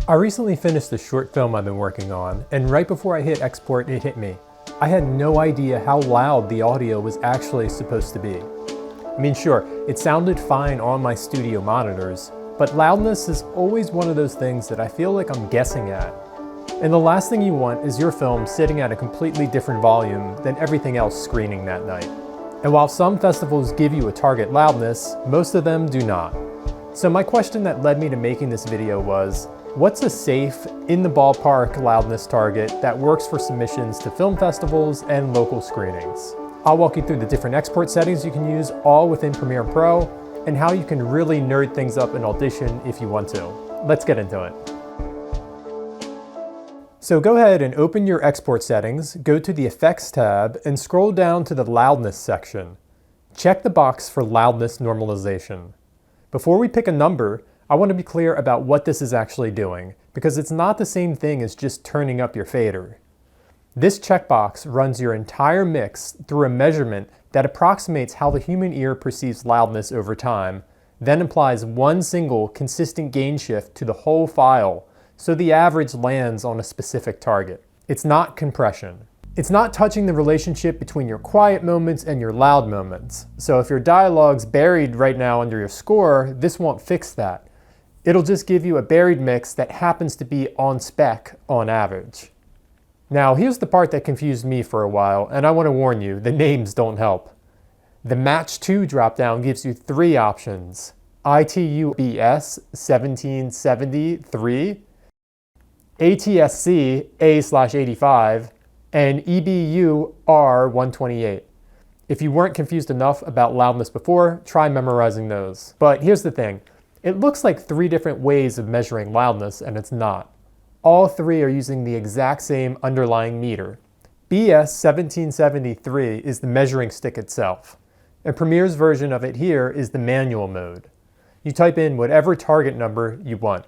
I recently finished the short film I've been working on, and right before I hit export, it hit me. I had no idea how loud the audio was actually supposed to be. I mean, sure, it sounded fine on my studio monitors, but loudness is always one of those things that I feel like I'm guessing at. And the last thing you want is your film sitting at a completely different volume than everything else screening that night. And while some festivals give you a target loudness, most of them do not. So my question that led me to making this video was, what's a safe, in the ballpark loudness target that works for submissions to film festivals and local screenings? I'll walk you through the different export settings you can use, all within Premiere Pro, and how you can really nerd things up in Audition if you want to. Let's get into it. So go ahead and open your export settings, go to the Effects tab, and scroll down to the Loudness section. Check the box for Loudness Normalization. Before we pick a number, I want to be clear about what this is actually doing, because it's not the same thing as just turning up your fader. This checkbox runs your entire mix through a measurement that approximates how the human ear perceives loudness over time, then applies one single consistent gain shift to the whole file, so the average lands on a specific target. It's not compression. It's not touching the relationship between your quiet moments and your loud moments. So if your dialogue's buried right now under your score, this won't fix that. It'll just give you a buried mix that happens to be on spec on average. Now here's the part that confused me for a while, and I want to warn you, the names don't help. The Match 2 dropdown gives you three options: ITU-R BS.1770-3, ATSC A/85, and EBU R128. If you weren't confused enough about loudness before, try memorizing those. But here's the thing. It looks like three different ways of measuring loudness, and it's not. All three are using the exact same underlying meter. BS1770-3 is the measuring stick itself, and Premiere's version of it here is the manual mode. You type in whatever target number you want.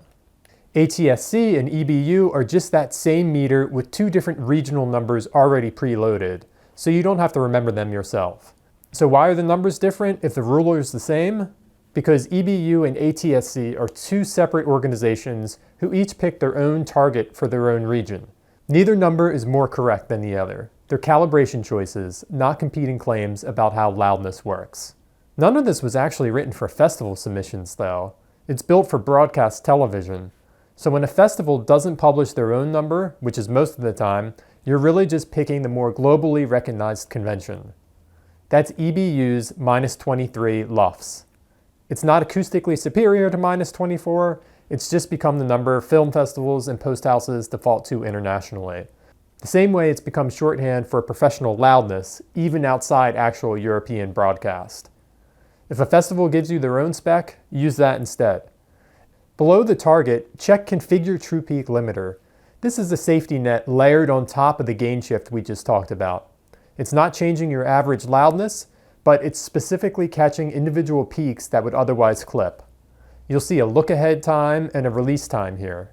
ATSC and EBU are just that same meter with two different regional numbers already preloaded, so you don't have to remember them yourself. So why are the numbers different if the ruler is the same? Because EBU and ATSC are two separate organizations who each pick their own target for their own region. Neither number is more correct than the other. They're calibration choices, not competing claims about how loudness works. None of this was actually written for festival submissions though. It's built for broadcast television. So when a festival doesn't publish their own number, which is most of the time, you're really just picking the more globally recognized convention. That's EBU's -23 LUFS. It's not acoustically superior to -24, it's just become the number film festivals and post houses default to internationally. The same way it's become shorthand for professional loudness, even outside actual European broadcast. If a festival gives you their own spec, use that instead. Below the target, check Configure True Peak Limiter. This is a safety net layered on top of the gain shift we just talked about. It's not changing your average loudness, but it's specifically catching individual peaks that would otherwise clip. You'll see a look-ahead time and a release time here.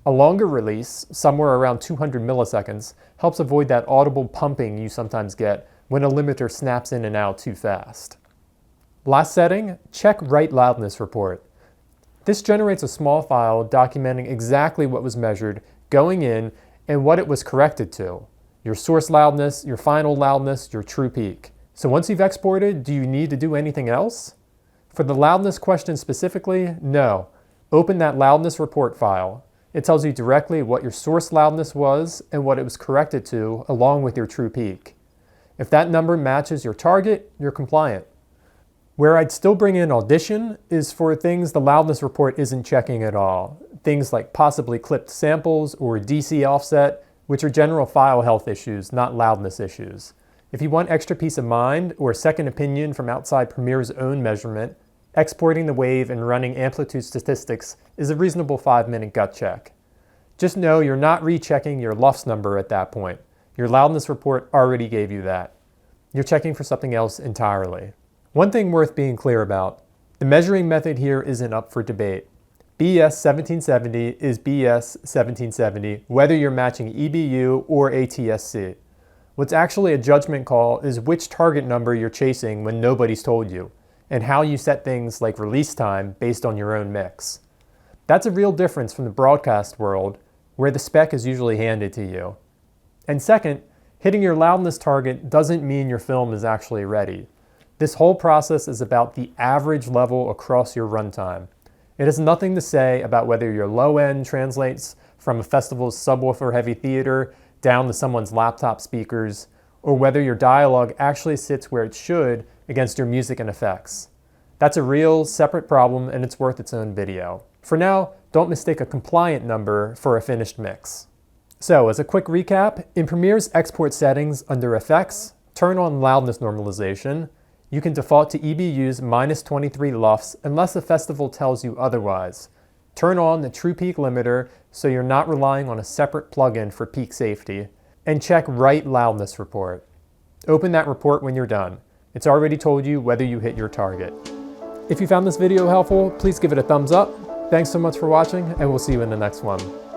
A longer release, somewhere around 200 milliseconds, helps avoid that audible pumping you sometimes get when a limiter snaps in and out too fast. Last setting, check Write Loudness Report. This generates a small file documenting exactly what was measured going in and what it was corrected to. Your source loudness, your final loudness, your true peak. So once you've exported, do you need to do anything else? For the loudness question specifically, no. Open that loudness report file. It tells you directly what your source loudness was and what it was corrected to, along with your true peak. If that number matches your target, you're compliant. Where I'd still bring in Audition is for things the loudness report isn't checking at all. Things like possibly clipped samples or DC offset, which are general file health issues, not loudness issues. If you want extra peace of mind or a second opinion from outside Premiere's own measurement, exporting the wave and running Amplitude statistics is a reasonable 5-minute gut check. Just know you're not rechecking your LUFS number at that point. Your loudness report already gave you that. You're checking for something else entirely. One thing worth being clear about, the measuring method here isn't up for debate. BS1770 is BS1770 whether you're matching EBU or ATSC. What's actually a judgment call is which target number you're chasing when nobody's told you, and how you set things like release time based on your own mix. That's a real difference from the broadcast world, where the spec is usually handed to you. And second, hitting your loudness target doesn't mean your film is actually ready. This whole process is about the average level across your runtime. It has nothing to say about whether your low end translates from a festival's subwoofer-heavy theater down to someone's laptop speakers, or whether your dialogue actually sits where it should against your music and effects. That's a real, separate problem, and it's worth its own video. For now, don't mistake a compliant number for a finished mix. So, as a quick recap, in Premiere's export settings under Effects, turn on Loudness Normalization. You can default to EBU's -23 LUFS unless the festival tells you otherwise. Turn on the True Peak Limiter so you're not relying on a separate plugin for peak safety. And check Write Loudness Report. Open that report when you're done. It's already told you whether you hit your target. If you found this video helpful, please give it a thumbs up. Thanks so much for watching, and we'll see you in the next one.